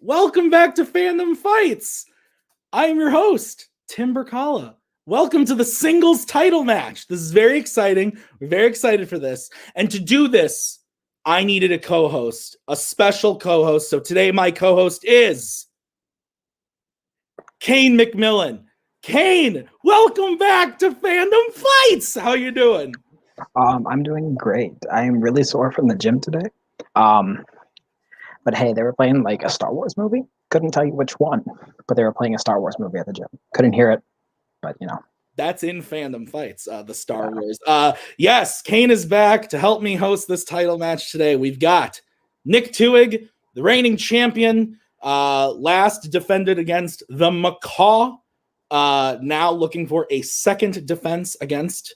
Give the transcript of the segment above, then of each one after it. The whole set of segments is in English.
Welcome back to Fandom Fights. I am your host, Tim Berkala. Welcome to the singles title match. This is very exciting. We're very excited for this. And to do this, I needed a co-host, a special co-host. So today my co-host is Kane McMillan. Kane, welcome back to Fandom Fights. How you doing? I'm doing great. I am really sore from the gym today. But hey, they were playing like a Star Wars movie. Couldn't tell you which one, but they were playing a Star Wars movie at the gym. Couldn't hear it, but you know. That's in Fandom Fights, the Star Wars. Yes, Kane is back to help me host this title match today. We've got Nick Twohig, the reigning champion, last defended against the Macaw. Now looking for a second defense against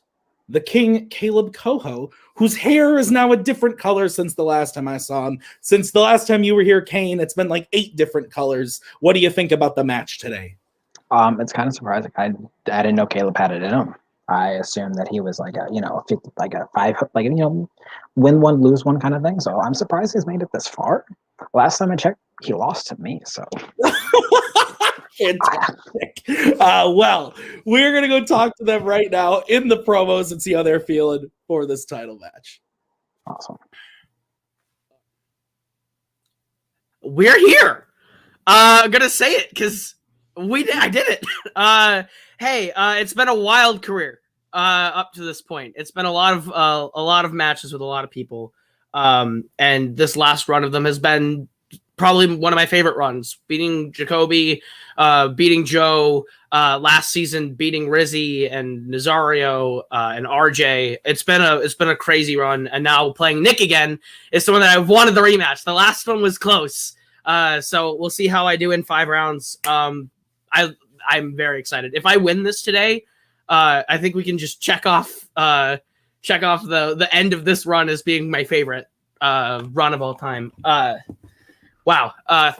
the King, Kaleb Koho, whose hair is now a different color since the last time I saw him. Since the last time you were here, Kane, it's been like 8 different colors. What do you think about the match today? It's kind of surprising. I didn't know Kaleb had it in him. I assumed that he was like a 50, like a 5, like win one, lose one kind of thing. So I'm surprised he's made it this far. Last time I checked, he lost to me. So. Fantastic. Well, we're going to go talk to them right now in the promos and see how they're feeling for this title match. Awesome. We're here. I'm going to say it because I did it. It's been a wild career up to this point. It's been a lot of matches with a lot of people. And this last run of them has been probably one of my favorite runs, beating Jacoby, beating Joe, last season beating Rizzy and Nazario and RJ. It's been a crazy run, and now playing Nick again is the one that I wanted the rematch. The last one was close, so we'll see how I do in 5 rounds. I'm very excited. If I win this today, I think we can just check off the end of this run as being my favorite run of all time. Wow.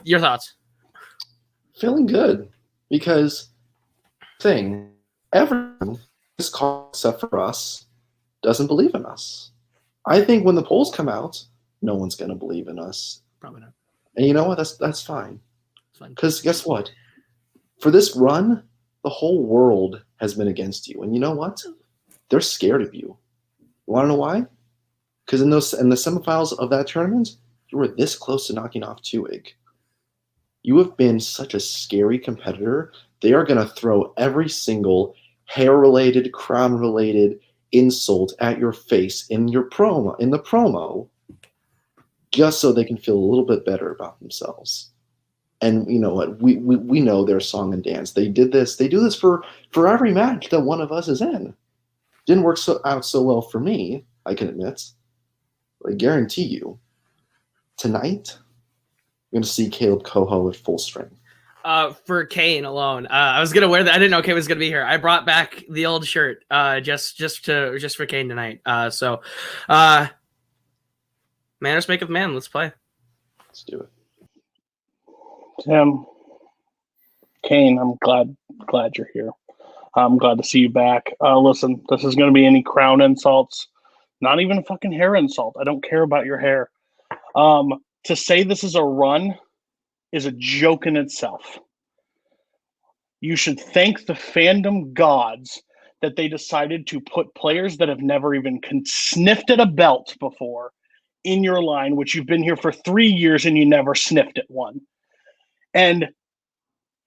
Your thoughts? Feeling good because everyone, this call except for us, doesn't believe in us. I think when the polls come out, no one's going to believe in us. Probably not. And you know what? That's fine. It's fine. Because guess what? For this run, the whole world has been against you. And you know what? They're scared of you. You want to know why? Because in the semifinals of that tournament, you were this close to knocking off Twohig. You have been such a scary competitor. They are going to throw every single hair-related, crown-related insult at your face in the promo, just so they can feel a little bit better about themselves. And you know what? We know their song and dance. They do this for every match that one of us is in. Didn't work out so well for me, I can admit. But I guarantee you, tonight, you're going to see Kaleb Koho at full strength. For Kane alone, I was gonna wear that. I didn't know Kane was gonna be here. I brought back the old shirt, just for Kane tonight. Manners maketh man. Let's play. Let's do it. Tim, Kane, I'm glad you're here. I'm glad to see you back. Listen, this is gonna be any crown insults, not even a fucking hair insult. I don't care about your hair. To say this is a run is a joke in itself. You should thank the fandom gods that they decided to put players that have never even sniffed at a belt before in your line, which you've been here for 3 years and you never sniffed at one. And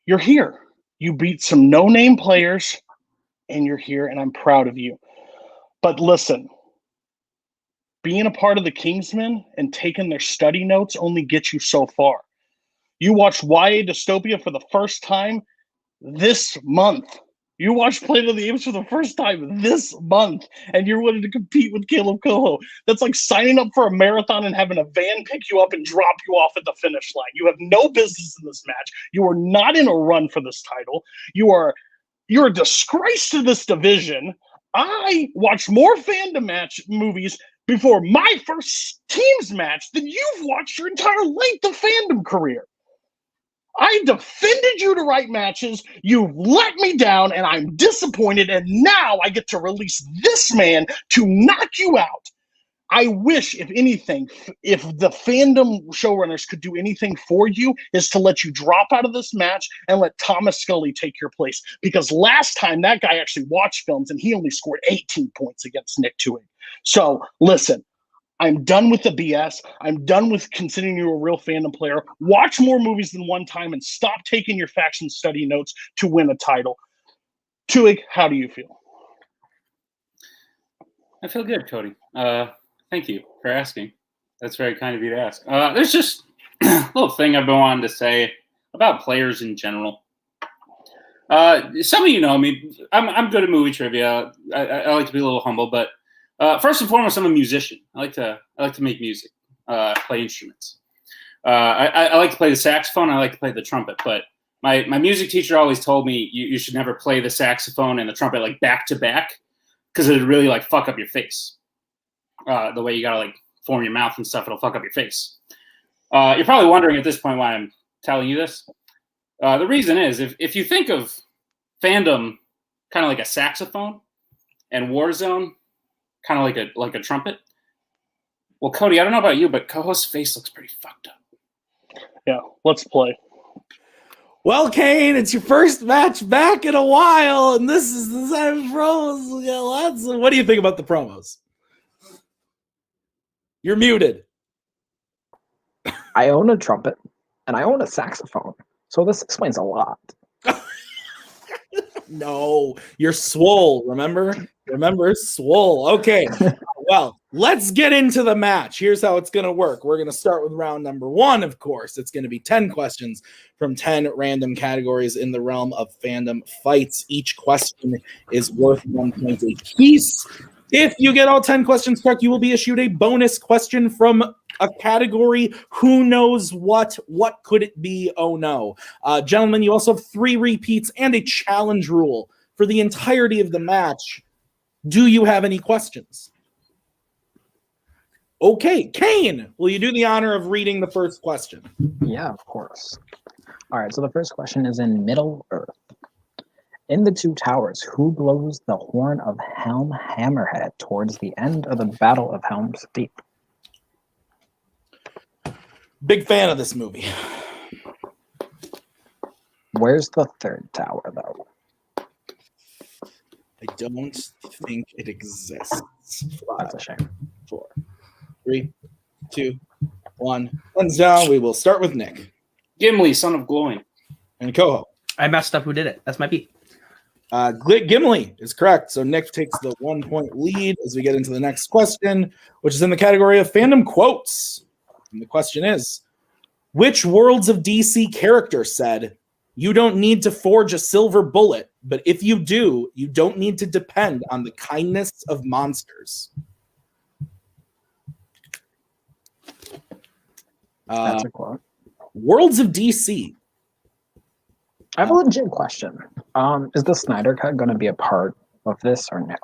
you're here. You beat some no-name players and you're here, and I'm proud of you. But listen, being a part of the Kingsmen and taking their study notes only gets you so far. You watched YA Dystopia for the first time this month. You watched Planet of the Apes for the first time this month, and you're willing to compete with Kaleb Koho. That's like signing up for a marathon and having a van pick you up and drop you off at the finish line. You have no business in this match. You are not in a run for this title. You're a disgrace to this division. I watched more Fandom match movies before my first teams match than you've watched your entire length of Fandom career. I defended you to right matches. You let me down, and I'm disappointed. And now I get to release this man to knock you out. I wish, if anything, if the fandom showrunners could do anything for you, is to let you drop out of this match and let Thomas Scully take your place. Because last time that guy actually watched films and he only scored 18 points against Nick Twohig. So listen, I'm done with the BS. I'm done with considering you a real fandom player. Watch more movies than one time and stop taking your faction study notes to win a title. Twohig, how do you feel? I feel good, Cody. Thank you for asking. That's very kind of you to ask. There's just a little thing I've been wanting to say about players in general. Some of you know me. I'm good at movie trivia. I like to be a little humble, but first and foremost, I'm a musician. I like to make music, play instruments. I like to play the saxophone. I like to play the trumpet. But my music teacher always told me you should never play the saxophone and the trumpet like back to back because it'd really like fuck up your face. The way you gotta like form your mouth and stuff, it'll fuck up your face. You're probably wondering at this point why I'm telling you this. The reason is if you think of Fandom kind of like a saxophone and Warzone kind of like a trumpet. Well, Cody, I don't know about you, but Koho's face looks pretty fucked up. Yeah, let's play. Well, Kane, it's your first match back in a while, and this is the time of promos. We got lots of. What do you think about the promos? You're muted. I own a trumpet and I own a saxophone, so this explains a lot. No, you're swole. Remember, swole. Okay. Well, let's get into the match. Here's how it's going to work. We're going to start with round number 1, of course. It's going to be 10 questions from 10 random categories in the realm of fandom fights. Each question is worth 1 point a piece. If you get all 10 questions correct, you will be issued a bonus question from a category. Who knows what? What could it be? Oh, no. Gentlemen, you also have 3 repeats and a challenge rule for the entirety of the match. Do you have any questions? Okay, Kane, will you do the honor of reading the first question? Yeah, of course. All right, so the first question is in Middle Earth. In the Two Towers, who blows the horn of Helm Hammerhead towards the end of the Battle of Helm's Deep? Big fan of this movie. Where's the third tower, though? I don't think it exists. That's a shame. 4, 3, 2, 1. Hands down. We will start with Nick. Gimli, son of Gloin. And Koho. I messed up. Who did it? That's my beat. Gimli is correct. So Nick takes the 1 point lead as we get into the next question, which is in the category of fandom quotes. And the question is, which Worlds of DC character said, "You don't need to forge a silver bullet, but if you do, you don't need to depend on the kindness of monsters"? That's a quote. Worlds of DC. I have a legit question. Is the Snyder Cut going to be a part of this or no?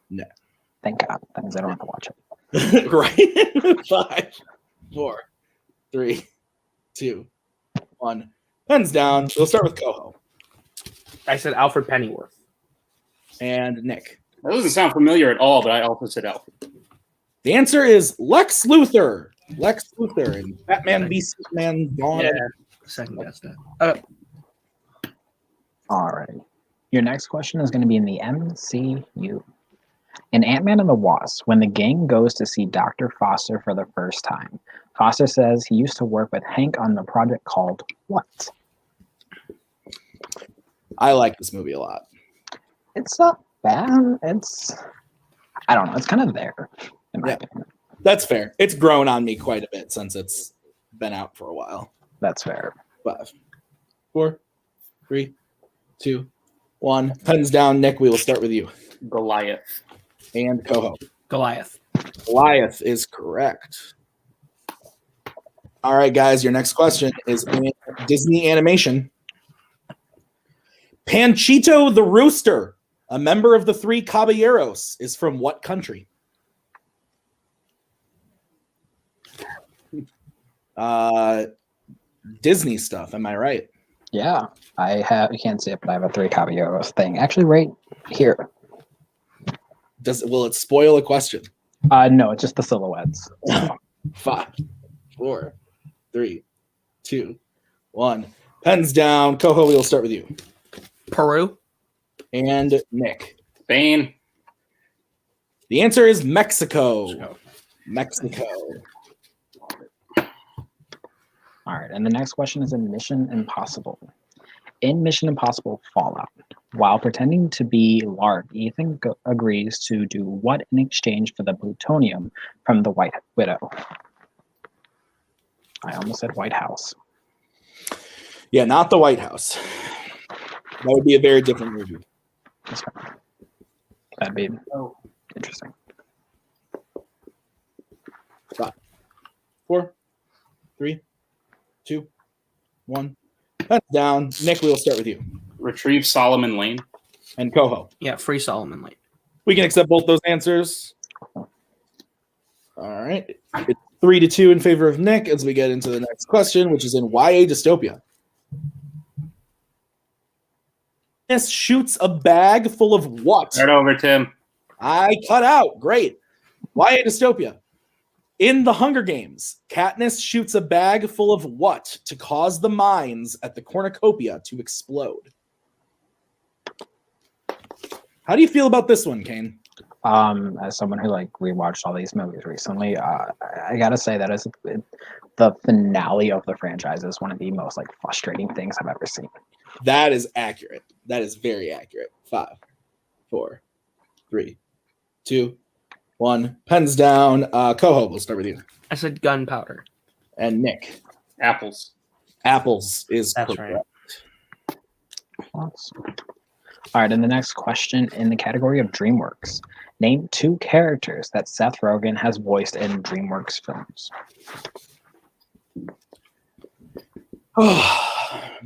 No. Thank God. That means I don't have to watch it. Right? 5, 4, 3, 2, 1. Pens down. We'll start with Koho. I said Alfred Pennyworth. And Nick. That doesn't sound familiar at all, but I also said Alfred. The answer is Lex Luthor. Lex Luthor in Batman v Superman Dawn. Yeah, second guess that. All right. Your next question is going to be in the MCU. In Ant-Man and the Wasp, when the gang goes to see Dr. Foster for the first time, Foster says he used to work with Hank on the project called what? I like this movie a lot. It's not bad. I don't know. It's kind of there, in my opinion. That's fair. It's grown on me quite a bit since it's been out for a while. That's fair. 5, 4, 3, 2, 1. Pens down. Nick, we will start with you. Goliath. And Koho. Goliath. Goliath is correct. All right, guys, your next question is in Disney animation. Panchito the Rooster, a member of the Three Caballeros, is from what country? Disney stuff, am I right? Yeah, you can't see it, but I have a Three Caballeros thing. Actually, right here. Will it spoil a question? No, it's just the silhouettes. So. 5, 4, 3, 2, 1. Pens down. Koho, we'll start with you. Peru. And Nick. Spain. The answer is Mexico. Mexico. All right, and the next question is in Mission Impossible. In Mission Impossible Fallout, while pretending to be Lark, Ethan agrees to do what in exchange for the plutonium from the White Widow? I almost said White House. Yeah, not the White House. That would be a very different movie. That'd be interesting. 5, 4, 3, 2, 1. That's down. Nick, we'll start with you. Retrieve Solomon Lane. And Koho. Yeah, Free Solomon Lane. We can accept both those answers. All right. It's 3-2 in favor of Nick as we get into the next question, which is in YA Dystopia. This shoots a bag full of what? Start over, Tim. I cut out. Great. YA Dystopia. In the Hunger Games, Katniss shoots a bag full of what to cause the mines at the cornucopia to explode? How do you feel about this one, Kane? As someone who rewatched all these movies recently, I gotta say that is the finale of the franchise is one of the most frustrating things I've ever seen. That is accurate. That is very accurate. 5, 4, 3, 2, 1. Pens down. Koho, we'll start with you. I said gunpowder. And Nick. Apples. Apples is That's correct. right. Awesome. All right, and the next question in the category of DreamWorks. Name 2 characters that Seth Rogen has voiced in DreamWorks films.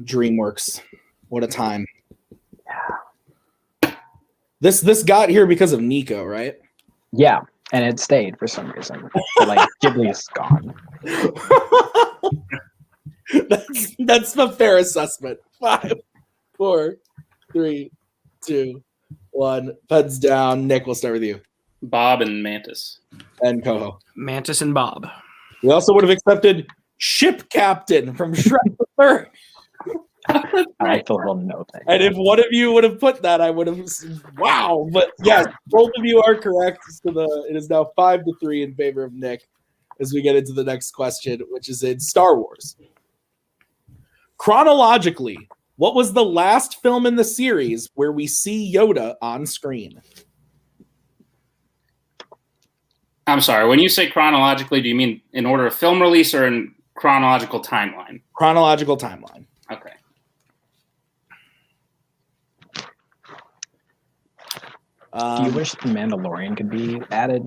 DreamWorks. What a time. Yeah. This got here because of Nico, right? Yeah, and it stayed for some reason. But, Ghibli's gone. That's a fair assessment. 5, 4, 3, 2, 1. Pens down. Nick, we'll start with you. Bob and Mantis. And Koho. Mantis and Bob. We also would have accepted Ship Captain from Shrek the Third. I like the little note thing. And if one of you would have put that, I would have wow. But yes, both of you are correct. So it is now 5-3 in favor of Nick as we get into the next question, which is in Star Wars. Chronologically, what was the last film in the series where we see Yoda on screen? I'm sorry. When you say chronologically, do you mean in order of film release or in chronological timeline? Chronological timeline. Okay. Do you wish The Mandalorian could be added?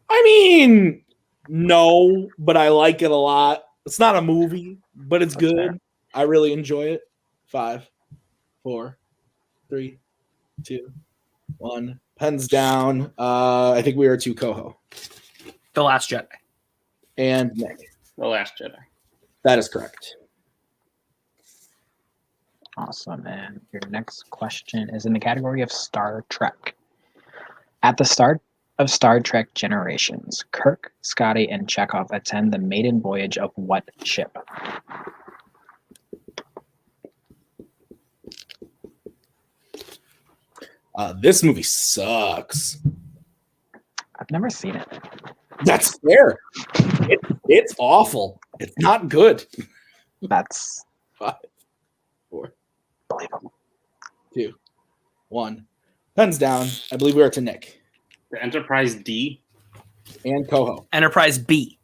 I mean, no, but I like it a lot. It's not a movie, but it's good. Fair. I really enjoy it. 5, 4, 3, 2, 1. Pens down. I think we are to Koho. The Last Jedi. And Nick. The Last Jedi. That is correct. Awesome. And your next question is in the category of Star Trek. At the start of Star Trek Generations, Kirk, Scotty, and Chekhov attend the maiden voyage of what ship? This movie sucks. I've never seen it. That's fair. It's awful. It's not good. That's 5, 4, believable. 2, 1. Pens down. I believe we are to Nick. The Enterprise D. And Koho. Enterprise B.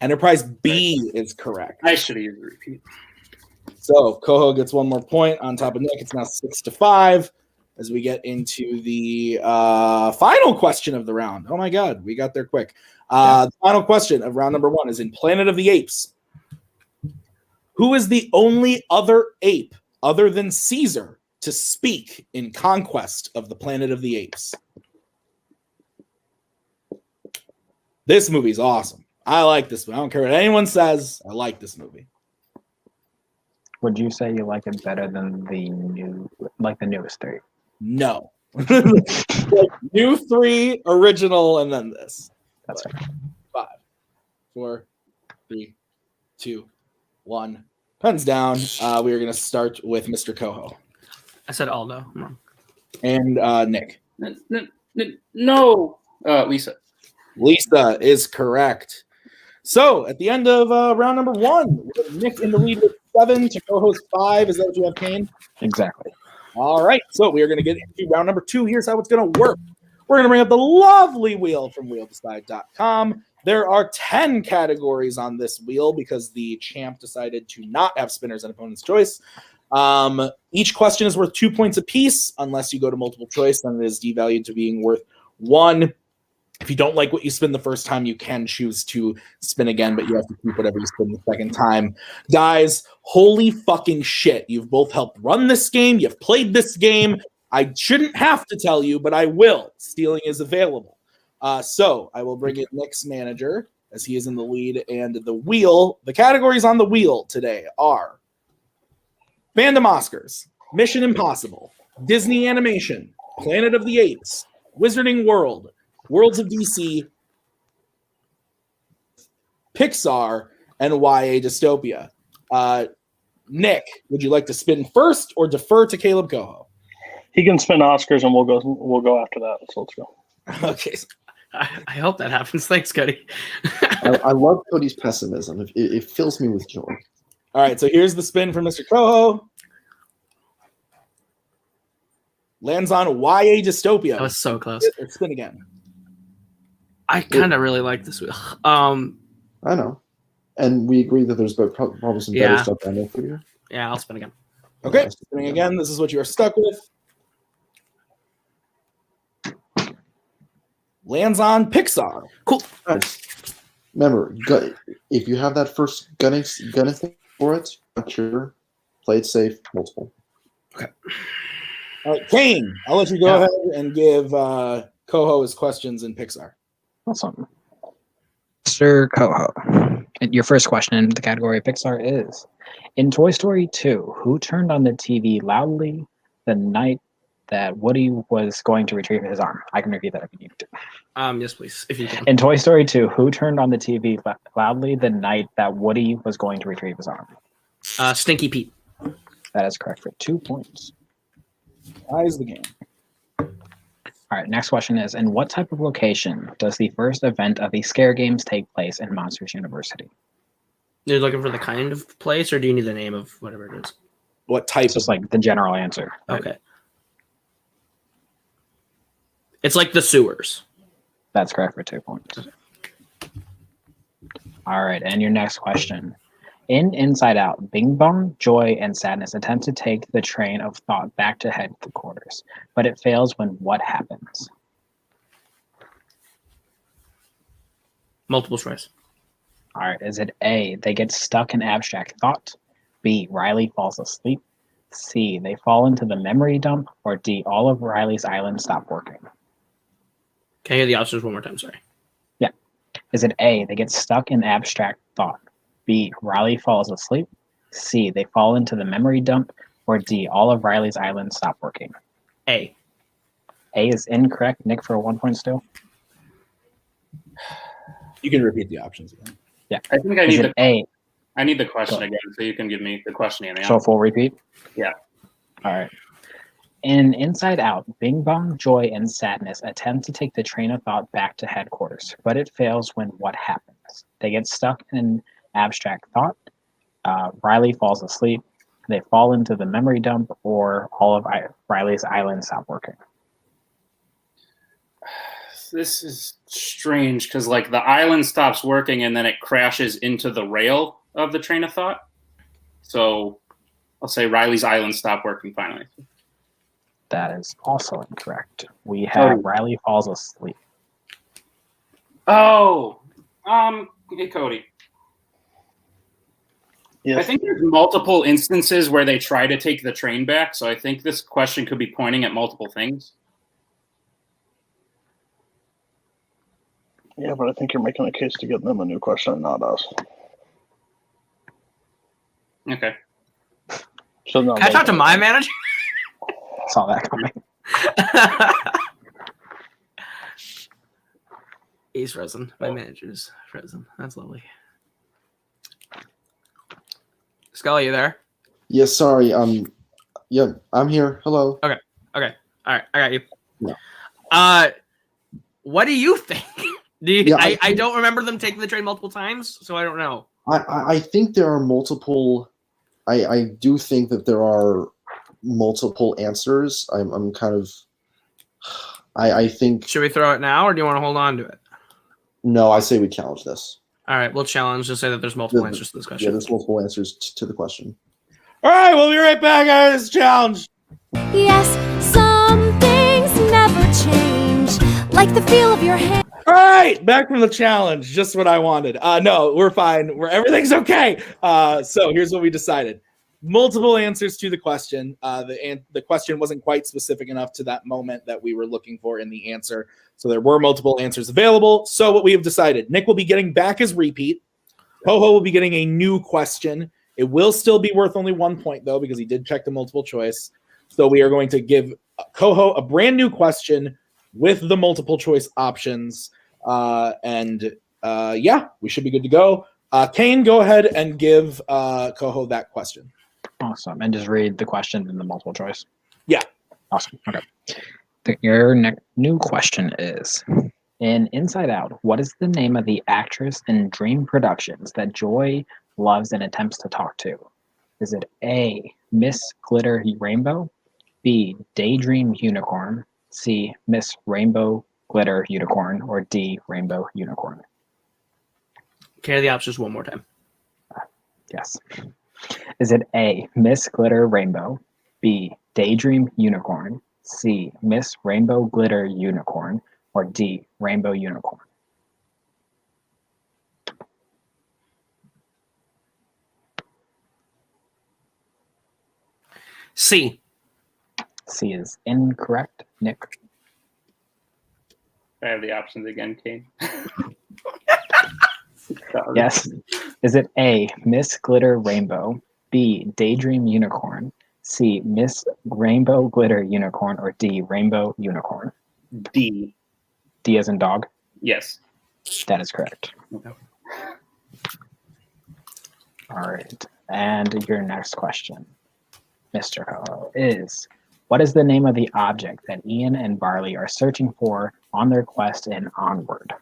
Enterprise B is correct. I should have used the repeat. So Koho gets one more point on top of Nick. It's now 6-5 as we get into the final question of the round. Oh my God, we got there quick. The final question of round number 1 is in Planet of the Apes. Who is the only other ape other than Caesar to speak in Conquest of the Planet of the Apes? This movie's awesome. I like this movie. I don't care what anyone says. I like this movie. Would you say you like it better than the newest 3? No. Like, you 3, original, and then this. That's right. 5, 4, 3, 2, 1. Pens down. We are going to start with Mr. Koho. I said Aldo. I'm wrong. And Nick. No, Lisa. Lisa is correct. So at the end of round number 1, we have Nick in the lead with 7 to Koho's 5. Is that what you have, Kane? Exactly. All right. So we are going to get into round number 2. Here's how it's going to work. We're going to bring up the lovely wheel from wheeldecide.com. There are 10 categories on this wheel because the champ decided to not have spinners and opponent's choice. Each question is worth 2 points apiece. Unless you go to multiple choice, then it is devalued to being worth 1. If you don't like what you spin the first time, you can choose to spin again, but you have to keep whatever you spin the second time. Guys, holy fucking shit. You've both helped run this game. You've played this game. I shouldn't have to tell you, but I will. Stealing is available. So I will bring in Nick's manager as he is in the lead, and the wheel. The categories on the wheel today are Fandom Oscars, Mission Impossible, Disney Animation, Planet of the Apes, Wizarding World, Worlds of DC, Pixar, and YA Dystopia. Nick, would you like to spin first or defer to Kaleb Koho? He can spin Oscars, and we'll go after that. So let's go. Okay. I hope that happens. Thanks, Cody. I love Cody's pessimism. It fills me with joy. All right, so here's the spin from Mr. Koho. Lands on YA Dystopia. That was so close. Spin again. I kind of really like this wheel. I know. And we agree that there's probably some better Yeah. stuff down there for you. Yeah, I'll spin again. Okay, spinning again. This is what you are stuck with. Lands on Pixar. Cool. Nice. Remember, if you have that first gunning thing for it, not sure. Play it safe, multiple. Okay. All right, Kane, I'll let you go ahead and give Koho his questions in Pixar. Awesome. Mr. Koho, your first question in the category of Pixar is, in Toy Story 2, who turned on the TV loudly the night that Woody was going to retrieve his arm? I can repeat that if you need to. Yes, please, if you can. In Toy Story 2, who turned on the TV loudly the night that Woody was going to retrieve his arm? Stinky Pete. That is correct for 2 points. Ties the game. All right, next question is, in what type of location does the first event of the Scare Games take place in Monsters University? You're looking for the kind of place, or do you need the name of whatever it is? What type? It's just like the general answer. Okay. It's like the sewers. That's correct for 2 points. All right, and your next question. In Inside Out, Bing Bong, Joy, and Sadness attempt to take the train of thought back to headquarters, but it fails when what happens? Multiple choice. All right, is it A, they get stuck in abstract thought, B, Riley falls asleep, C, they fall into the memory dump, or D, all of Riley's island stop working? Can I hear the options one more time? Sorry. Yeah. Is it A, they get stuck in abstract thought, B, Riley falls asleep, C, they fall into the memory dump, or D, all of Riley's island stop working? A. A is incorrect. Nick for 1 point still. You can repeat the options again. Yeah. I think I Is need it A? I need the question again, so you can give me the question and the So answer. full repeat? Yeah. All right. In Inside Out, Bing Bong, Joy, and Sadness attempt to take the train of thought back to headquarters, but it fails when what happens? They get stuck in abstract thought, Riley falls asleep, they fall into the memory dump, or all of Riley's island stop working. This is strange because like the island stops working and then it crashes into the rail of the train of thought. So I'll say Riley's island stopped working finally. That is also incorrect. We have Riley falls asleep. Oh, hey Cody. Yes. I think there's multiple instances where they try to take the train back, so I think this question could be pointing at multiple things. Yeah, but I think you're making a case to get them a new question and not us. Okay. So no, Can I talk to my manager? Saw that coming. He's frozen. My manager's frozen. That's lovely. Scully, you there? Yeah, sorry. Yeah, I'm here. Hello. Okay. All right. I got you. Yeah. What do you think? Yeah, I don't remember them taking the trade multiple times, so I don't know. I think there are multiple. I do think that there are multiple answers. I'm kind of. I think. Should we throw it now, or do you want to hold on to it? No, I say we challenge this. All right, we'll challenge and say that there's multiple answers to this question. Yeah, there's multiple answers to the question. All right, we'll be right back on this challenge. Yes, some things never change, like the feel of your hand. All right, back from the challenge. Just what I wanted. No, we're fine. Everything's okay. So here's what we decided. Multiple answers to the question. The question wasn't quite specific enough to that moment that we were looking for in the answer. So there were multiple answers available. So what we have decided, Nick will be getting back his repeat. Koho will be getting a new question. It will still be worth only 1 point, though, because he did check the multiple choice. So we are going to give Koho a brand new question with the multiple choice options. Yeah, we should be good to go. Kane, go ahead and give Koho that question. Awesome. And just read the question in the multiple choice. Yeah. Awesome. Okay. Your new question is, in Inside Out, what is the name of the actress in Dream Productions that Joy loves and attempts to talk to? Is it A, Miss Glitter Rainbow, B, Daydream Unicorn, C, Miss Rainbow Glitter Unicorn, or D, Rainbow Unicorn? Carry the options one more time. Yes. Is it A, Miss Glitter Rainbow, B, Daydream Unicorn, C, Miss Rainbow Glitter Unicorn, or D, Rainbow Unicorn? C. C is incorrect. Nick? I have the options again, Kane. Yes. Is it A, Miss Glitter Rainbow, B, Daydream Unicorn, C, Miss Rainbow Glitter Unicorn, or D, Rainbow Unicorn? D. D as in dog? Yes. That is correct. Okay. All right. And your next question, Mr. Koho, is what is the name of the object that Ian and Barley are searching for on their quest in Onward?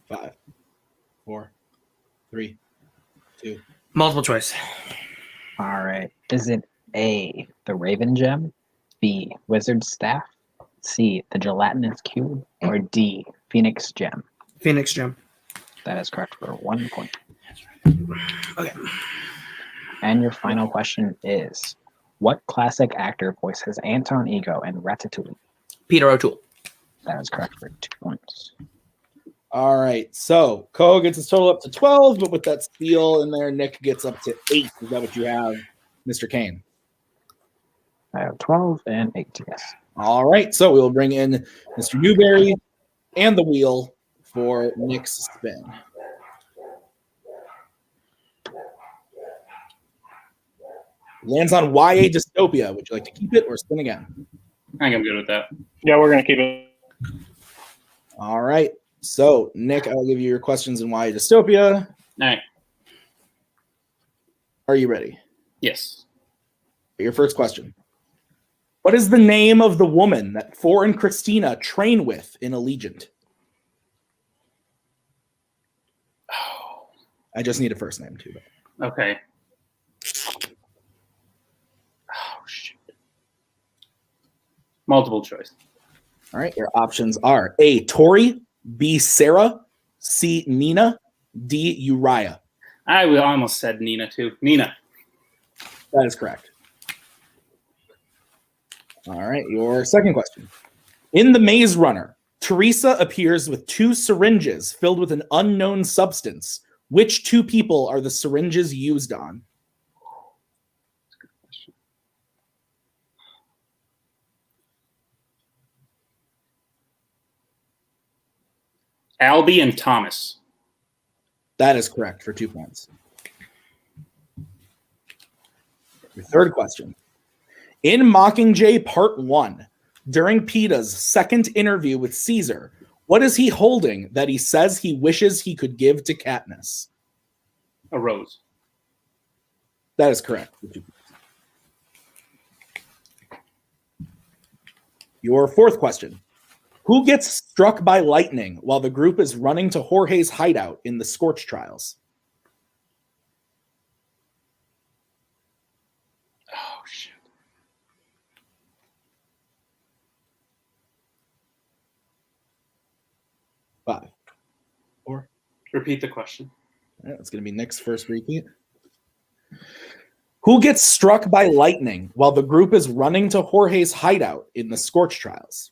Five, 4, 3, 2. Multiple choice. All right. Is it A, the Raven Gem, B, Wizard Staff, C, the Gelatinous Cube, or D, Phoenix Gem? Phoenix Gem. That is correct for 1 point. Okay. And your final question is, what classic actor voices Anton Ego in Ratatouille? Peter O'Toole. That is correct for 2 points. All right, so Koho gets his total up to 12, but with that steal in there, Nick gets up to 8. Is that what you have, Mr. Kane? I have 12 and 8, yes. All right, so we will bring in Mr. Newberry and the wheel for Nick's spin. Lands on YA Dystopia. Would you like to keep it or spin again? I think I'm good with that. Yeah, we're gonna keep it. All right. So, Nick, I'll give you your questions in YA Dystopia. All right. Are you ready? Yes. Your first question. What is the name of the woman that Four and Christina train with in Allegiant? Oh. I just need a first name, too. Okay. Oh, shit. Multiple choice. All right. Your options are A, Tori, B, Sarah, C, Nina, D, Uriah. I almost said Nina, too. Nina. That is correct. All right. Your second question. In The Maze Runner, Teresa appears with 2 syringes filled with an unknown substance. Which 2 people are the syringes used on? Albie and Thomas. That is correct for 2 points. Your third question. In Mockingjay Part 1, during PETA's second interview with Caesar, what is he holding that he says he wishes he could give to Katniss? A rose. That is correct. For 2 points. Your fourth question. Who gets struck by lightning while the group is running to Jorge's hideout in the Scorch Trials? Oh, shit. 5, 4. Repeat the question. All right, it's going to be Nick's first repeat. Who gets struck by lightning while the group is running to Jorge's hideout in the Scorch Trials?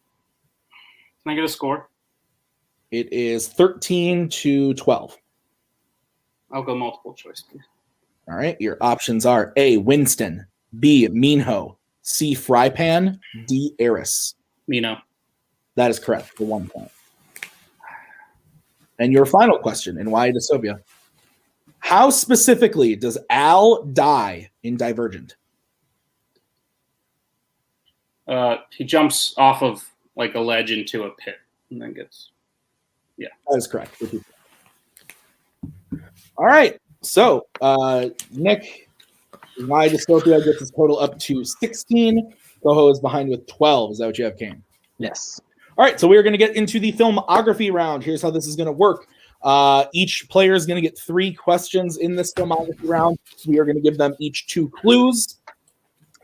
Can I get a score? It is 13-12. I'll go multiple choice, please. All right, your options are A, Winston, B, Minho, C, Frypan, D, Eris. Mino. That is correct for 1 point. And your final question in Why Dystopia. How specifically does Al die in Divergent? He jumps off of like a ledge into a pit and then gets. Yeah. That is correct. All right. So, Nick, Why Dystopia gets his total up to 16. Koho is behind with 12. Is that what you have, Kane? Yes. All right. So, we are going to get into the filmography round. Here's how this is going to work. Each player is going to get 3 questions in this filmography round. We are going to give them each 2 clues.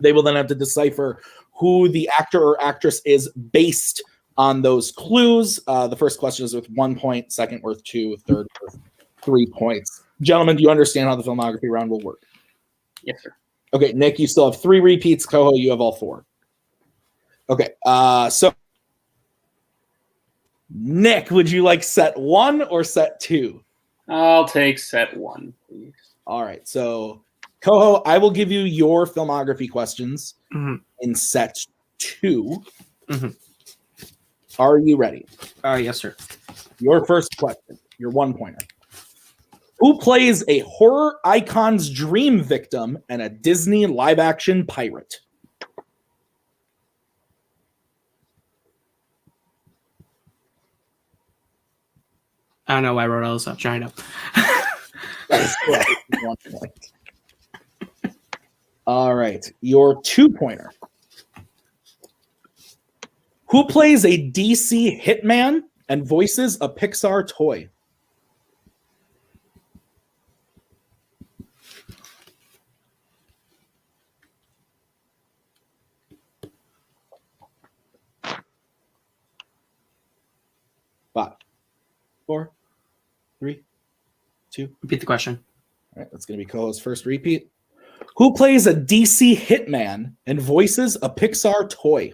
They will then have to decipher who the actor or actress is based on those clues. The first question is worth 1 point, second worth 2, third worth 3 points. Gentlemen, do you understand how the filmography round will work? Yes, sir. Okay, Nick, you still have 3 repeats. Koho, you have all 4. Okay, so Nick, would you like set 1 or set 2? I'll take set 1, please. All right, so Koho, I will give you your filmography questions in set 2. Are you ready? Yes, sir. Your first question, your 1-pointer. Who plays a horror icon's dream victim and a Disney live-action pirate? I don't know why I wrote all this up. China. That's correct. 1 point. All right, your 2-pointer. Who plays a DC hitman and voices a Pixar toy? Five, 4, 3, 2. Repeat the question. All right, that's going to be Koho's first repeat. Who plays a DC hitman and voices a Pixar toy?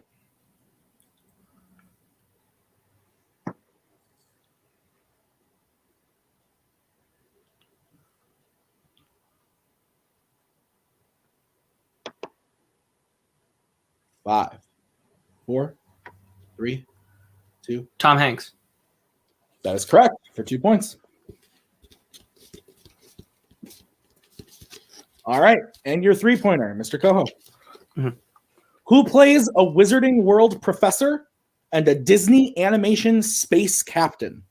Five, 4, 3, 2. Tom Hanks. That is correct for 2 points. All right, and your 3-pointer, Mr. Koho. Who plays a Wizarding World professor and a Disney animation space captain?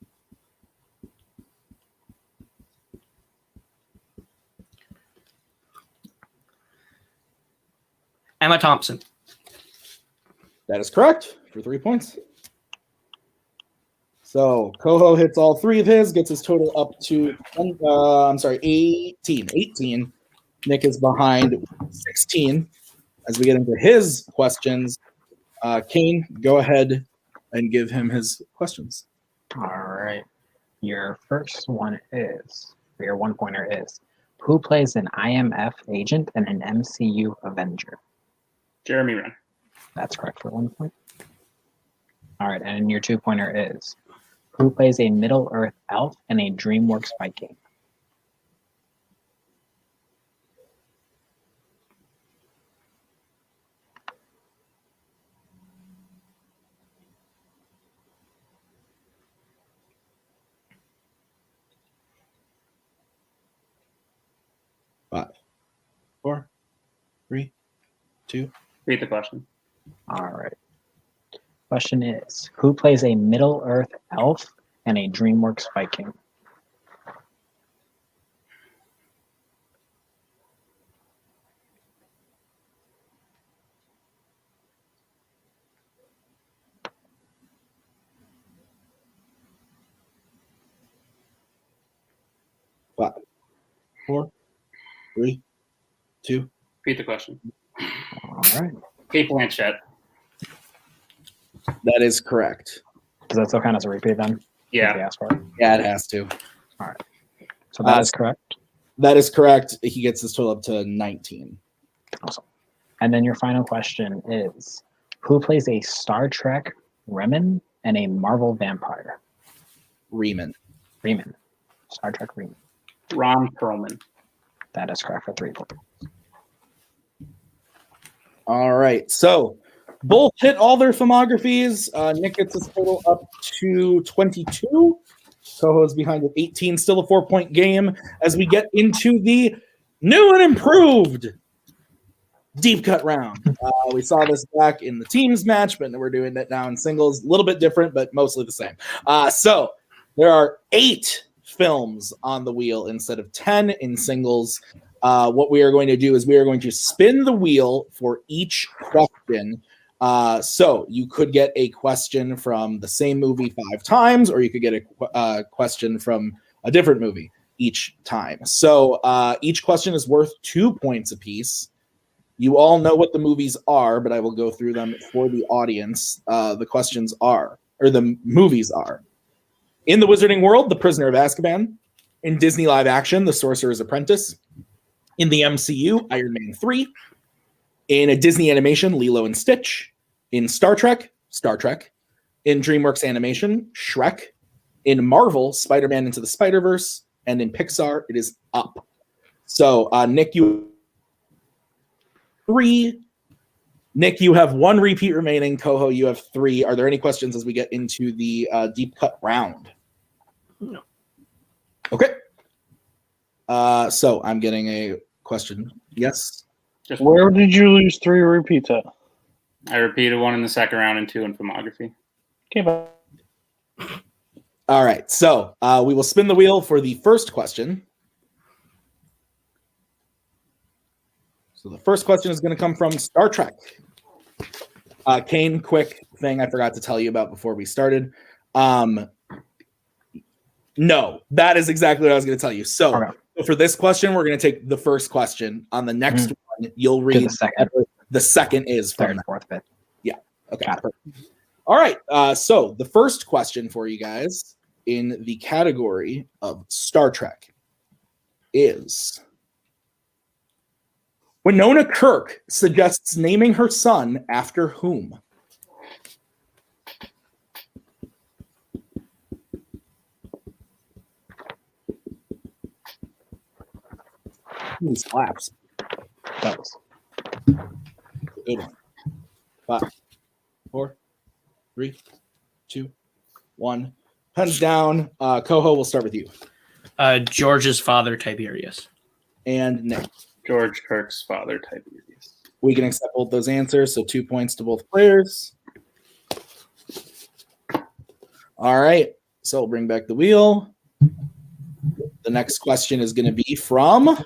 Emma Thompson. That is correct for 3 points. So Koho hits all 3 of his, gets his total up to 18. 18. Nick is behind 16. As we get into his questions, Kane, go ahead and give him his questions. All right. Your first one is, or your 1-pointer is, who plays an IMF agent and an MCU Avenger? Jeremy Renner. That's correct for 1 point. All right, and your 2-pointer is, who plays a Middle-earth elf and a DreamWorks Viking? 5, 4, 3, 2. Read the question. All right. Question is, who plays a Middle-earth elf and a DreamWorks Viking? Five, 4, 3, 2. Read the question. All right. Kate Blanchett. That is correct. Does that still count as a repeat then? If they Yeah. ask for it? Yeah, it has to. So that is correct. That is correct. He gets his total up to 19. Awesome. And then your final question is, who plays a Star Trek Remen and a Marvel vampire? Riemann. Remen. Star Trek Remen. Ron Perlman. That is correct for 3 points. All right. So both hit all their filmographies. Nick gets his total up to 22. Koho's behind with 18. Still a 4-point game as we get into the new and improved deep cut round. We saw this back in the teams match, but we're doing it now in singles. A little bit different, but mostly the same. So there are 8 films on the wheel instead of 10 in singles. What we are going to do is we are going to spin the wheel for each question. So you could get a question from the same movie 5 times, or you could get a question from a different movie each time. So each question is worth 2 points apiece. You all know what the movies are, but I will go through them for the audience. The questions are, or the movies are: in the Wizarding World, The Prisoner of Azkaban; in Disney live action, The Sorcerer's Apprentice; in the MCU, Iron Man 3; in a Disney animation, Lilo and Stitch; in Star Trek, Star Trek; in DreamWorks animation, Shrek; in Marvel, Spider-Man Into the Spider-Verse; and in Pixar, it is Up. So, Nick, you 3. Nick, you have 1 repeat remaining. Koho, you have 3. Are there any questions as we get into the deep cut round? No. Okay. So I'm getting a question. Yes. Just Where did you lose 3 repeats at? I repeated 1 in the second round and 2 in filmography. Okay, bye. All right. So we will spin the wheel for the first question. So the first question is going to come from Star Trek. Kane, quick thing I forgot to tell you about before we started. No, that is exactly what I was going to tell you. So for this question, we're going to take the first question. On the next one, you'll read the second. The second is from 3rd, 4th, 5th. Yeah. Okay. All right. So the first question for you guys in the category of Star Trek is: Winona Kirk suggests naming her son after whom? These slaps. That was. Good one. 5, 4, 3, 2, 1. Pens down. Koho, we'll start with you. George's father, Tiberius. And Nick. George Kirk's father, Tiberius. We can accept both those answers, so 2 points to both players. All right, so we'll bring back the wheel. The next question is going to be from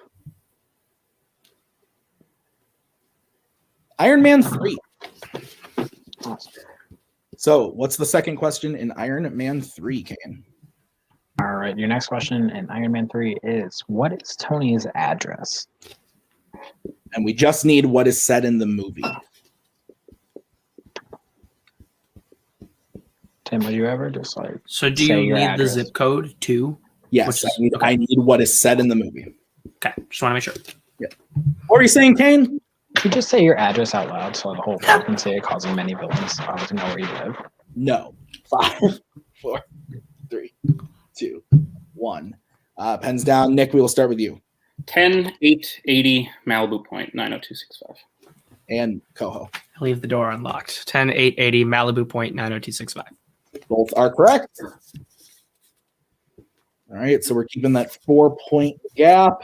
Iron Man 3. So what's the second question in Iron Man 3, Kane? All right, your next question in Iron Man 3 is, what is Tony's address? And we just need what is said in the movie. Tim, would you ever just like? So do say you your need address? the zip code too? Yes, I need what is said in the movie. Okay, just want to make sure. What are you saying, Kane? You just say your address out loud so the whole world can say it, causing many villains to know where you live. No. 5, 4, 3, 2, 1. Pens down. Nick, we will start with you. 10-880 Malibu Point, 90265. And Koho. I leave the door unlocked. 10-880 Malibu Point 90265. Both are correct. All right, so we're keeping that 4-point gap.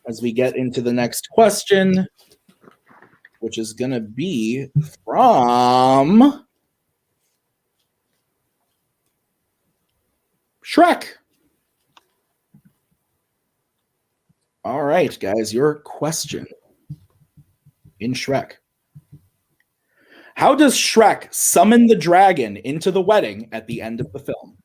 as we get into the next question, which is going to be from Shrek. All right, guys, your question in Shrek. How does Shrek summon the dragon into the wedding at the end of the film?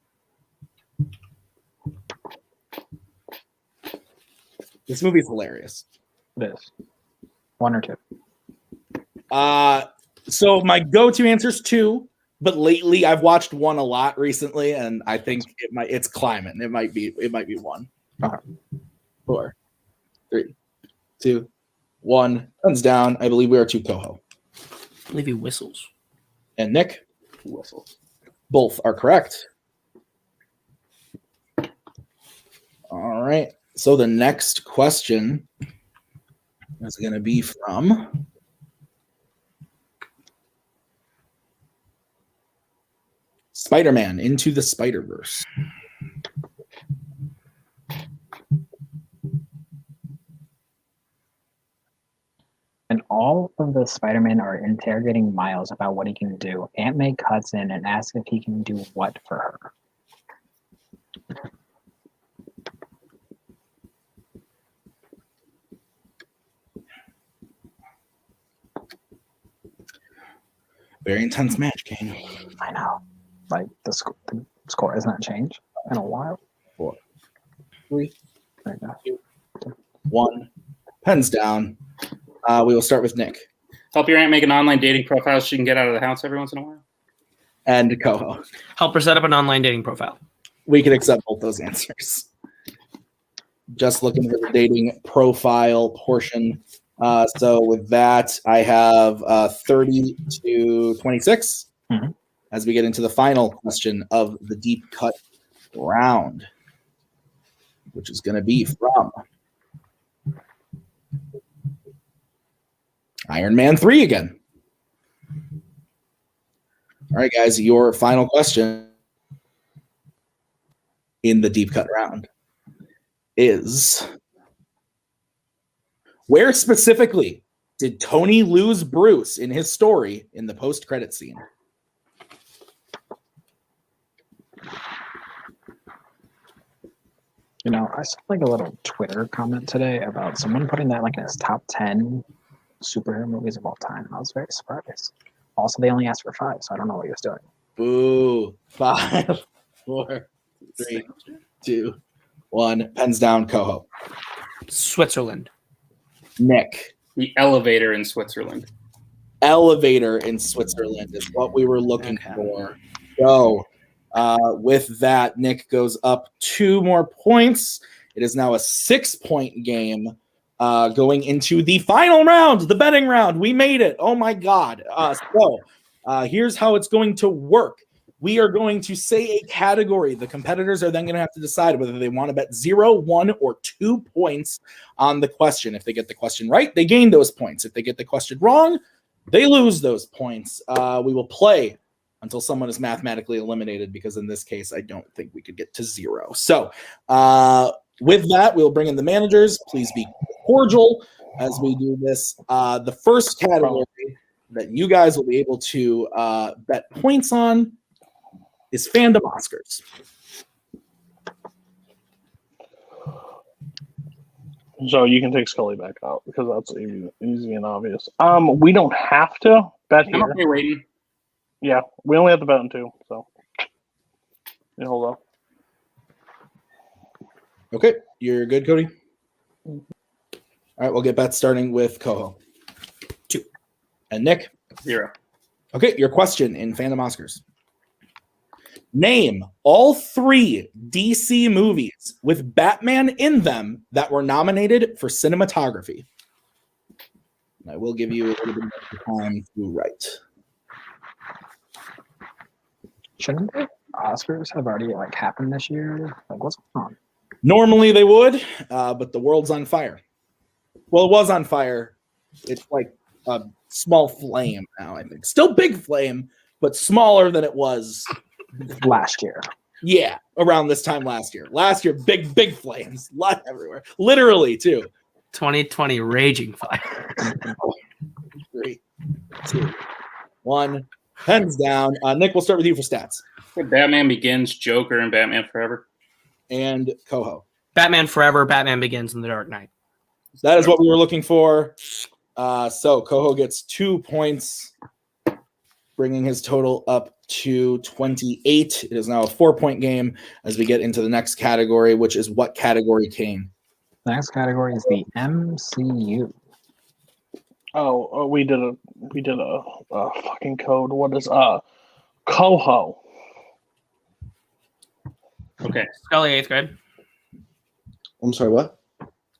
This movie's hilarious. It is. 1 or 2. So my go-to answer is 2, but lately I've watched 1 a lot recently, and I think it's climbing. It might be 1. Okay. 4, 3, 2, 1. Guns down. I believe we are to Koho. I believe he whistles. And Nick? Whistles. Both are correct. All right. So the next question is going to be from Spider-Man Into the Spider-Verse. And all of the Spider-Men are interrogating Miles about what he can do. Aunt May cuts in and asks if he can do what for her. Very intense match, Kane. I know. Like, the score has not changed in a while. 4, 3, Right now. 2, 1. Pens down. We will start with Nick. Help your aunt make an online dating profile so she can get out of the house every once in a while. And Koho. Help her set up an online dating profile. We can accept both those answers. Just looking for the dating profile portion. So with that, I have 30 to 26 as we get into the final question of the deep cut round, which is going to be from Iron Man 3 again. All right, guys, your final question in the deep cut round is, where specifically did Tony lose Bruce in his story in the post-credit scene? You know, I saw like a little Twitter comment today about someone putting that like in his top 10 superhero movies of all time. I was very surprised. Also, they only asked for 5, so I don't know what he was doing. Boo. 5, 4, 3, 2, 1. Pens down, Koho. Switzerland. Nick. The elevator in Switzerland. Elevator in Switzerland is what we were looking for. So with that, Nick goes up 2 more points. It is now a 6-point game going into the final round, the betting round. We made it. Oh, my God. So here's how it's going to work. We are going to say a category. The competitors are then going to have to decide whether they want to bet 0, 1, or 2 points on the question. If they get the question right, they gain those points. If they get the question wrong, they lose those points. We will play until someone is mathematically eliminated, because in this case, I don't think we could get to 0. So with that, we'll bring in the managers. Please be cordial as we do this. The first category that you guys will be able to bet points on is Fandom Oscars. So you can take Scully back out because that's easy and obvious. We don't have to bet I'm here. okay waiting. Yeah, we only have to bet on 2. So, yeah, hold on. Okay, you're good, Cody? All right, we'll get bets starting with Koho. 2. And Nick? 0. Okay, your question in Fandom Oscars. Name all 3 DC movies with Batman in them that were nominated for cinematography. I will give you a little bit more time to write. Shouldn't the Oscars have already like happened this year? Like, what's going on? Normally they would, but the world's on fire. Well, it was on fire. It's like a small flame now, I think. Still big flame, but smaller than it was Last year. Yeah, around this time last year. Last year, big flames, lot everywhere. Literally, too. 2020 Raging Fire. 3, 2, 1. Pens down. Nick, we'll start with you for stats. Batman Begins, Joker, and Batman Forever. And Koho. Batman Forever, Batman Begins, and The Dark Knight. That is what we were looking for. So Koho gets 2 points, bringing his total up to 28. It is now a 4-point game as we get into the next category, which is what category, Kane? The next category is the MCU. Oh, we did a fucking code. What is Koho? Okay. Scully, 8th grade. I'm sorry, what?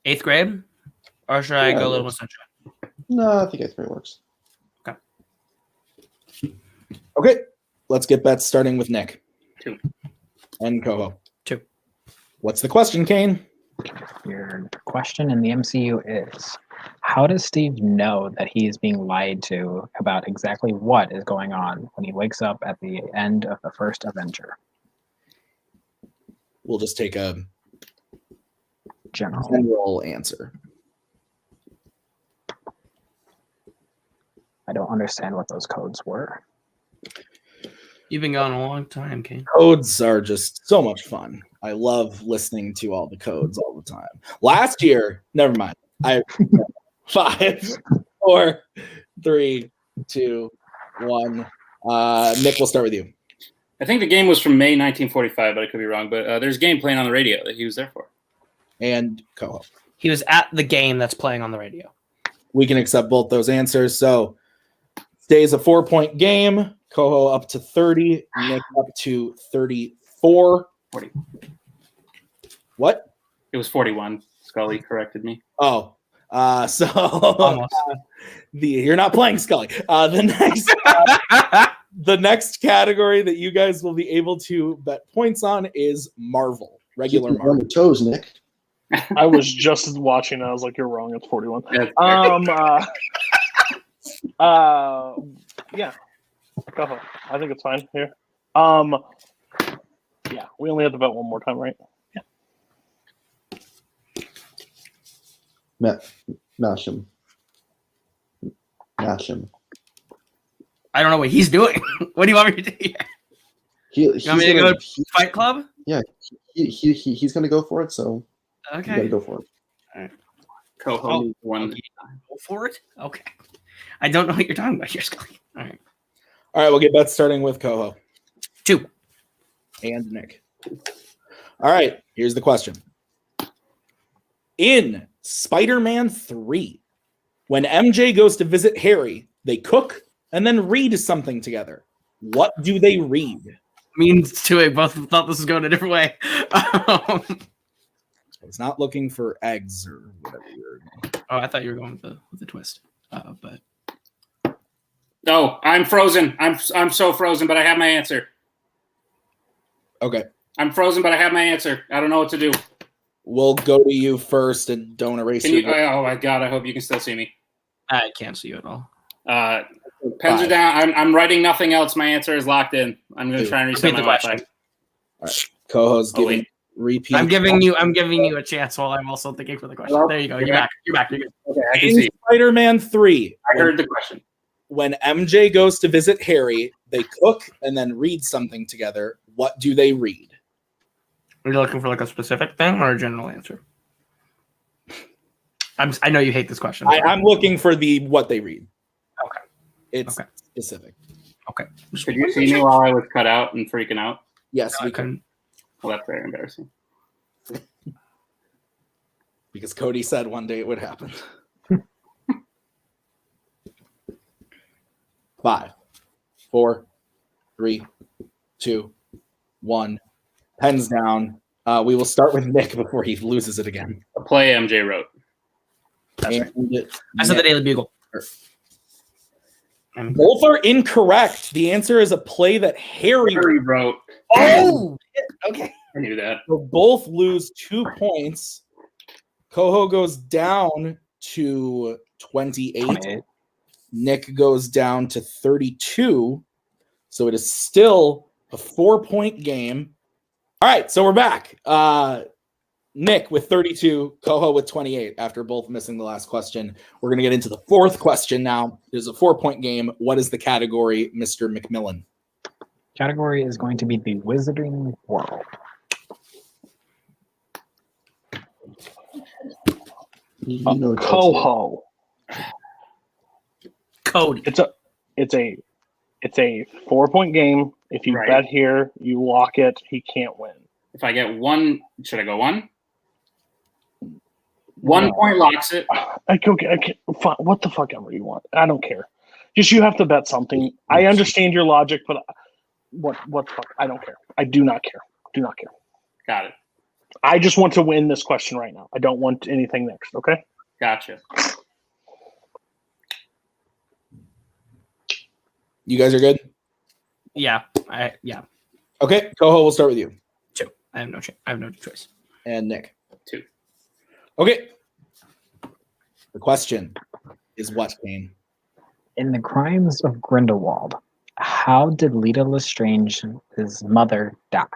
8th grade? Or should I Yeah, go a it little works. more central? No, I think 8th works. Okay, let's get bets starting with Nick. 2. And Koho. 2. What's the question, Kane? Your question in the MCU is, how does Steve know that he is being lied to about exactly what is going on when he wakes up at the end of the first Avenger? We'll just take a General. general answer. I don't understand what those codes were. You've been gone a long time, Kane. Codes are just so much fun. I love listening to all the codes all the time. Last year, never mind. 5, 4, 3, 2, 1. Nick, we'll start with you. I think the game was from May 1945, but I could be wrong. But there's a game playing on the radio that he was there for. And Koho. He was at the game that's playing on the radio. We can accept both those answers. So stays a 4-point game. Koho up to 30. Nick up to 34. 40. What? It was 41. Scully corrected me. Oh, so Almost. you're not playing Scully. The next category that you guys will be able to bet points on is Marvel, regular Keep you on Marvel. your toes, Nick. I was just watching. I was like, "You're wrong. It's 41." Yeah, Yeah. Koho. I think it's fine here. Yeah. We only have to bet one more time, right? Mash him. I don't know what he's doing. What do you want me to do here? He's You want me to gonna, go Fight Club? he's gonna go for it, so you Okay. gotta go for it. Koho Oh, one. Go for it? Okay. I don't know what you're talking about here, Scully. All right. All right, we'll get bets starting with Koho 2. and Nick. All right, here's the question. In Spider-Man 3, when MJ goes to visit Harry, they cook and then read something together. What do they read? Me and Twohig both thought this was going a different way. I was not looking for eggs or whatever you're. I thought you were going with the twist. But Oh, I'm frozen. I'm so frozen, but I have my answer. Okay, I'm frozen, but I have my answer. I don't know what to do. we'll go to you first and don't erase Can you? your. Oh my god! I hope you can still see me. I can't see you at all. Pens are down. I'm writing nothing else. My answer is locked in. I'm going to try and reset Repeat my the question. Wi-Fi. Koho's Oh, giving wait. repeat. I'm giving you a chance while I'm also thinking for the question. Hello? There you go. You're You're back. back. You're back. You're good. Okay, I can In see. Spider-Man 3, I heard the question. when MJ goes to visit Harry, they cook and then read something together. What do they read? Are you looking for like a specific thing or a general answer? I know you hate this question. I'm looking for the what they read. Okay. It's Okay. specific. Okay. Could you see me while I was cut out and freaking out? Yes, I we can. couldn't. Well, that's very embarrassing. Because Cody said one day it would happen. 5, 4, 3, 2, 1. Pens down. We will start with Nick before he loses it again. A play MJ wrote. That's right. And I said the Daily Bugle. both are incorrect. The answer is a play that Harry. Harry wrote. Oh, okay. I knew that. So both lose 2 points. Koho goes down to 28. 28. Nick goes down to 32. So it is still a 4-point game. All right, so we're back. Nick with 32, Koho with 28 after both missing the last question. We're going to get into the fourth question now. It is a 4-point game. What is the category, Mr. McMillan? Category is going to be the Wizarding World. Koho. Cody. It's a 4-point game. If you bet here, you lock it. He can't win. If I get one, should I go one? 1 point locks it. What the fuck ever you want. I don't care. Just you have to bet something. I understand your logic, but what the fuck? I don't care. I do not care. Do not care. Got it. I just want to win this question right now. I don't want anything next. Okay. Gotcha. You guys are good? Yeah. Okay, Koho, we'll start with you. 2. I have no choice. And Nick. 2. Okay. The question is what, Kane? In the Crimes of Grindelwald, how did Lita Lestrange's mother die?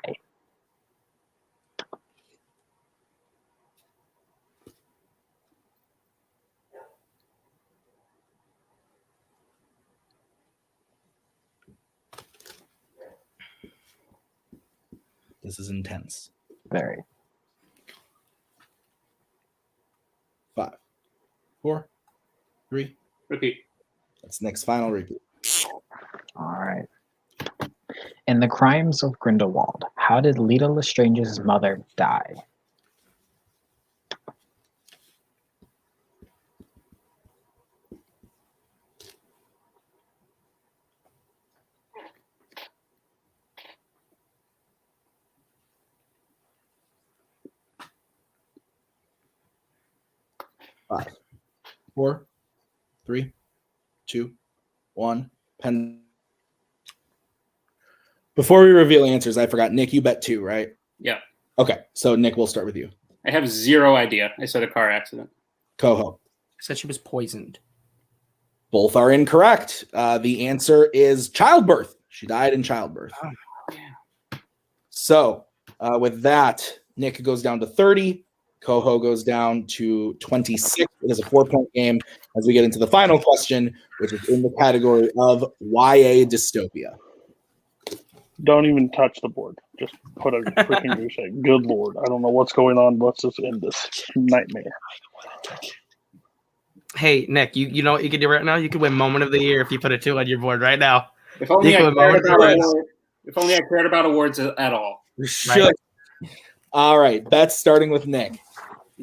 This is intense. Very. 5, 4, 3. Repeat. That's Nick's final repeat. All right. In the Crimes of Grindelwald, how did Lita Lestrange's mother die? Five, 4, 3, 2, 1. Pen. Before we reveal answers, I forgot. Nick, you bet 2, right? Yeah. Okay, so Nick, we'll start with you. I have 0 idea. I said a car accident. Koho. I said she was poisoned. Both are incorrect. The answer is childbirth. She died in childbirth. Oh, yeah. So with that, Nick goes down to 30. Koho goes down to 26. It is a 4-point game as we get into the final question, which is in the category of YA dystopia. Don't even touch the board. Just put a freaking goose egg. Good Lord. I don't know what's going on. Let's just end this nightmare. Hey, Nick, you know what you could do right now? You could win Moment of the Year if you put a 2 on your board right now. If only, I could win cared, Moment of the about Year. award, if only I cared about awards at all. Right. All right, that's starting with Nick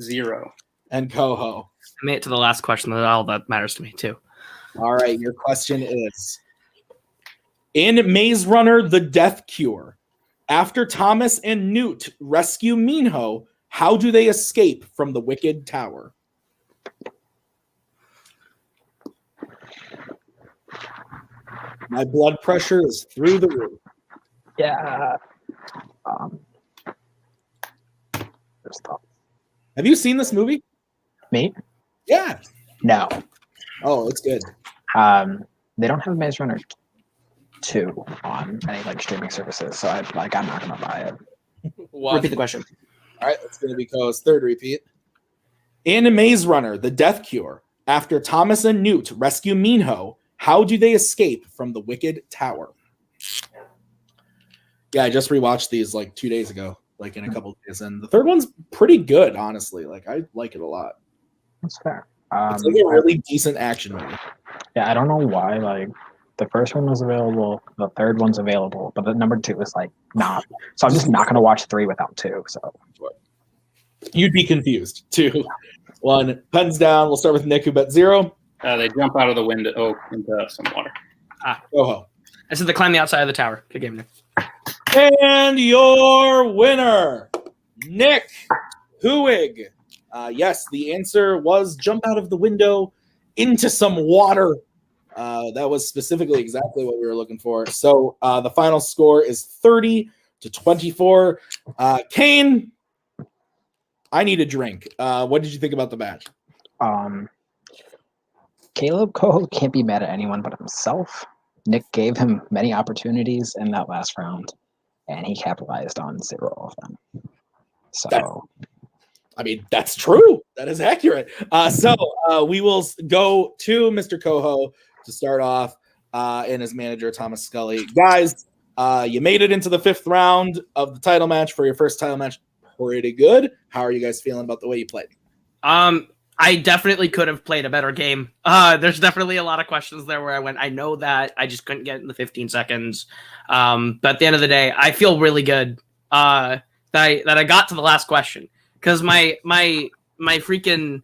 0. and Koho. I made it to the last question. That's all that matters to me, too. All right, your question is, in Maze Runner: The Death Cure, after Thomas and Newt rescue Minho, how do they escape from the Wicked Tower? My blood pressure is through the roof. Yeah. There's thoughts. Have you seen this movie? Me? Yeah. No. Oh, it's good. They don't have Maze Runner 2 on any like streaming services, so I'm not gonna buy it. Repeat the question. All right, that's going to be Ko's third repeat. In Maze Runner: The Death Cure, after Thomas and Newt rescue Minho, how do they escape from the Wicked Tower? Yeah, I just rewatched these like 2 days ago, like in a couple of days, and the third one's pretty good, honestly. Like I like it a lot. That's fair. It's like a really decent action movie. Yeah, I don't know why. Like the first one was available, the third one's available, but the number 2 is like not. So I'm just not gonna watch 3 without 2. So You'd be confused. 2, 1. Pens down. We'll start with Nick, who bet 0. They jump out of the window into some water. Koho. I said to climb the outside of the tower. Good game, Nick. And your winner, Nick Twohig. Yes, the answer was jump out of the window into some water. That was specifically exactly what we were looking for. So the final score is 30-24. Kane, I need a drink. What did you think about the match? Kaleb Koho can't be mad at anyone but himself. Nick gave him many opportunities in that last round, and he capitalized on 0 of them. So I mean, that's true. That is accurate. So we will go to Mr. Koho to start off and his manager, Thomas Scully. Guys, you made it into the 5th round of the title match for your first title match. Pretty good. How are you guys feeling about the way you played? I definitely could have played a better game. There's definitely a lot of questions there where I went, I know that I just couldn't get in the 15 seconds. But at the end of the day, I feel really good that I got to the last question. Because my freaking,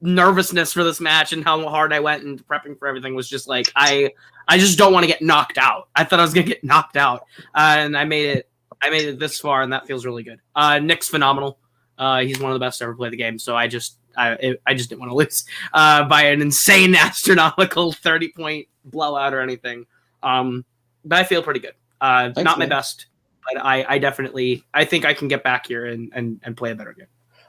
nervousness for this match and how hard I went and prepping for everything was just like, I just don't want to get knocked out. I thought I was going to get knocked out. And I made it this far, and that feels really good. Nick's phenomenal. He's one of the best to ever play the game. So I just didn't want to lose by an insane astronomical 30-point blowout or anything. But I feel pretty good. Thanks, not my best, but I definitely think I can get back here and play a better game.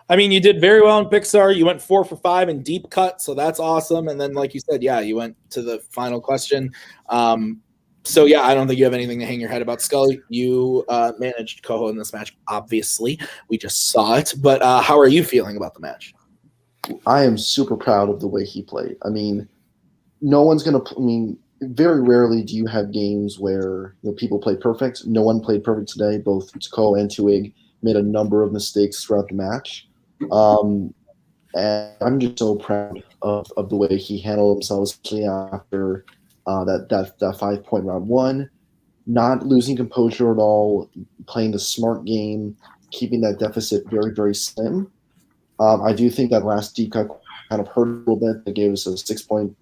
I mean, you did very well in Pixar. You went 4 for 5 in deep cut, so that's awesome. And then, like you said, you went to the final question. So, I don't think you have anything to hang your head about. Scully, you managed Koho in this match, obviously. We just saw it. But how are you feeling about the match? I am super proud of the way he played. I mean, no one's going to – very rarely do you have games where people play perfect. No one played perfect today. Both Koho and Twohig made a number of mistakes throughout the match. And I'm just so proud of the way he handled himself, especially after that 5-point round 1, not losing composure at all, playing the smart game, keeping that deficit very, very slim. I do think that last deep cut kind of hurt a little bit. It gave us a 6-point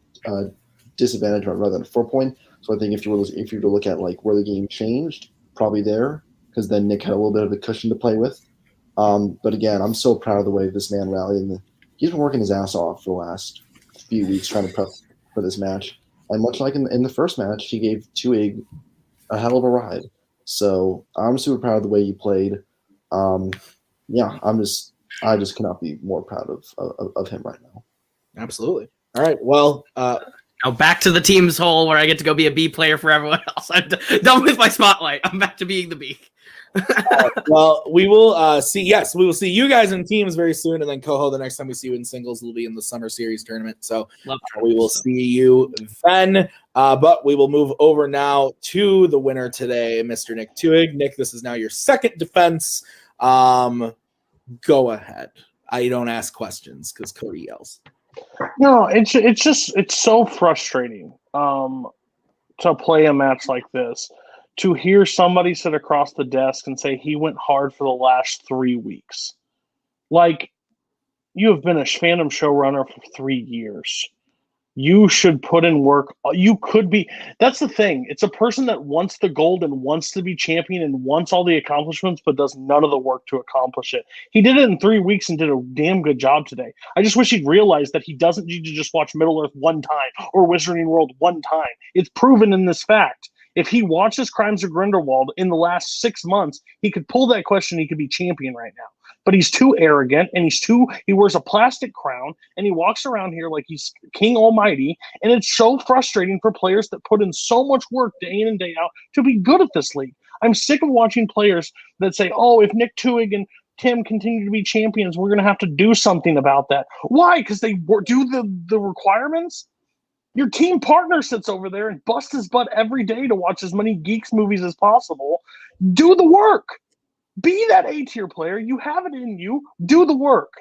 disadvantage rather than a 4-point. So I think if you were to look at like where the game changed, probably there, because then Nick had a little bit of a cushion to play with. But again, I'm so proud of the way this man rallied. And he's been working his ass off for the last few weeks trying to prep for this match. And much like in the first match, he gave Twohig a hell of a ride. So I'm super proud of the way he played. I just cannot be more proud of him right now. Absolutely. All right. Well, now back to the team's hole where I get to go be a B player for everyone else. I'm done with my spotlight. I'm back to being the B. Well, we will see. Yes, we will see you guys in teams very soon, and then Koho, the next time we see you in singles will be in the Summer Series tournament. So we will see you then. But we will move over now to the winner today, Mr. Nick Twohig. Nick, this is now your second defense. Go ahead. I don't ask questions because Cody yells. No, it's so frustrating to play a match like this. To hear somebody sit across the desk and say he went hard for the last 3 weeks. Like, you have been a Fandom showrunner for 3 years. You should put in work. You could be. That's the thing. It's a person that wants the gold and wants to be champion and wants all the accomplishments, but does none of the work to accomplish it. He did it in 3 weeks and did a damn good job today. I just wish he'd realized that he doesn't need to just watch Middle Earth one time or Wizarding World one time. It's proven in this fact. If he watches Crimes of Grindelwald in the last 6 months, he could pull that question. He could be champion right now. But he's too arrogant, and he wears a plastic crown, and he walks around here like he's King Almighty, and it's so frustrating for players that put in so much work day in and day out to be good at this league. I'm sick of watching players that say, oh, if Nick Twohig and Tim continue to be champions, we're going to have to do something about that. Why? Because they do the requirements? Your team partner sits over there and busts his butt every day to watch as many Geeks movies as possible. Do the work. Be that A-tier player. You have it in you. Do the work.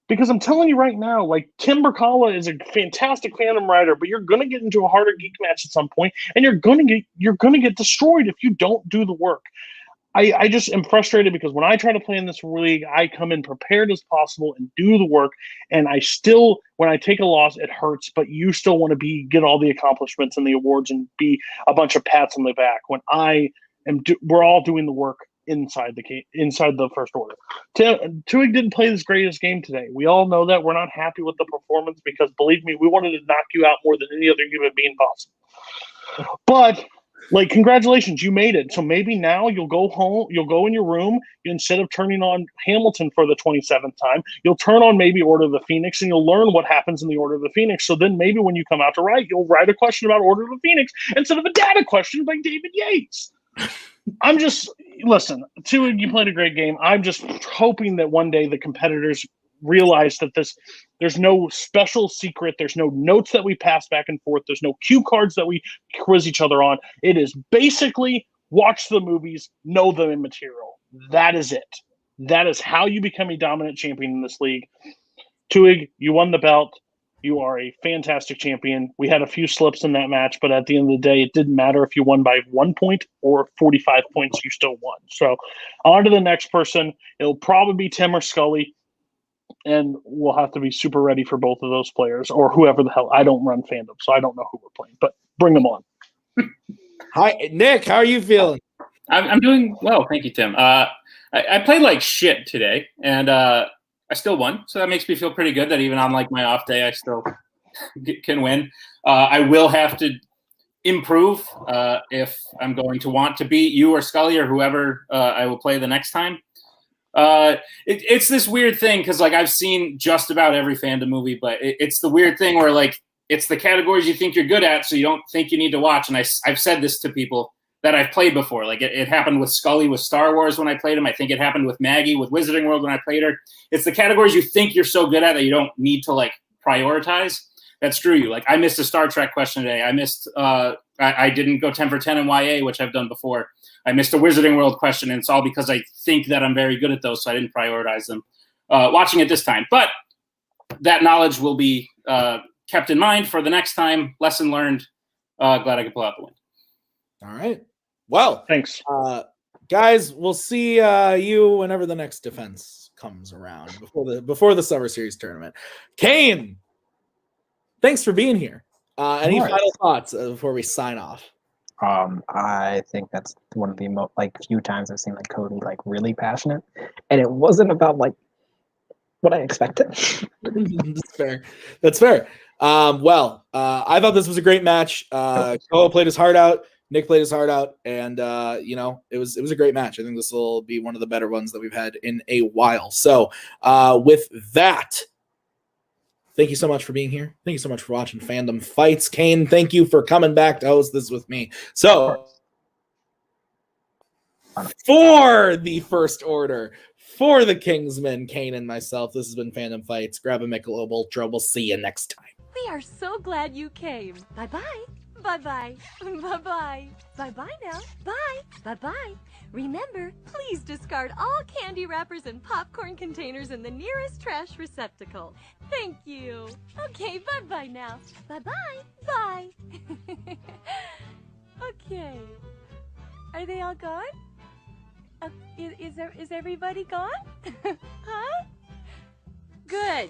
Because I'm telling you right now, like, Tim Berkala is a fantastic Fandom writer, but you're going to get into a harder Geek match at some point, and you're going to get destroyed if you don't do the work. I just am frustrated because when I try to play in this league, I come in prepared as possible and do the work. And I still, when I take a loss, it hurts, but you still want to get all the accomplishments and the awards and be a bunch of pats on the back when we're all doing the work inside the first order. Twohig didn't play his greatest game today. We all know that. We're not happy with the performance because, believe me, we wanted to knock you out more than any other human being possible. But like, congratulations, you made it. So maybe now you'll go home, you'll go in your room, instead of turning on Hamilton for the 27th time, you'll turn on maybe Order of the Phoenix, and you'll learn what happens in the Order of the Phoenix. So then maybe when you come out to write, you'll write a question about Order of the Phoenix instead of a data question by David Yates. I'm just listen. Twohig, you played a great game. I'm just hoping that one day the competitors realize that there's no special secret. There's no notes that we pass back and forth. There's no cue cards that we quiz each other on. It is basically watch the movies, know the material. That is it. That is how you become a dominant champion in this league. Twohig, you won the belt. You are a fantastic champion. We had a few slips in that match, but at the end of the day, it didn't matter if you won by 1 point or 45 points, you still won. So on to the next person. It'll probably be Tim or Scully, and we'll have to be super ready for both of those players or whoever the hell. I don't run Fandom, so I don't know who we're playing, but bring them on. Hi, Nick. How are you feeling? I'm doing well, thank you, Tim. I played like shit today, and I still won, so that makes me feel pretty good that even on like my off day, I still can win. I will have to improve if I'm going to want to beat you or Scully or whoever I will play the next time. It's this weird thing because like I've seen just about every Fandom movie, but it's the weird thing where like it's the categories you think you're good at, so you don't think you need to watch. And I've said this to people that I've played before. Like it happened with Scully with Star Wars when I played him. I think it happened with Maggie with Wizarding World when I played her. It's the categories you think you're so good at that you don't need to like prioritize that screw you. Like I missed a Star Trek question today. I missed I didn't go 10 for 10 in YA, which I've done before. I missed a Wizarding World question, and it's all because I think that I'm very good at those, so I didn't prioritize them watching it this time. But that knowledge will be kept in mind for the next time. Lesson learned. Glad I could pull out the win. All right. Well, Thanks. Guys, we'll see you whenever the next defense comes around before the Summer Series tournament. Kane, thanks for being here. Any final thoughts before we sign off? I think that's one of the few times I've seen like Cody like really passionate, and it wasn't about like what I expected. That's fair. That's fair. Well, I thought this was a great match. Koho played his heart out. Nick played his heart out, and it was a great match. I think this will be one of the better ones that we've had in a while. So, with that, thank you so much for being here. Thank you so much for watching Fandom Fights. Kane, thank you for coming back to host this with me. So, for the first order, for the Kingsmen, Kane and myself, this has been Fandom Fights. Grab a Michelob Ultra. We'll see you next time. We are so glad you came. Bye-bye. Bye-bye. Bye-bye. Bye-bye now. Bye. Bye-bye. Remember, please discard all candy wrappers and popcorn containers in the nearest trash receptacle. Thank you. Okay, bye-bye now. Bye-bye. Bye. Okay. Are they all gone? Is everybody gone? Huh? Good.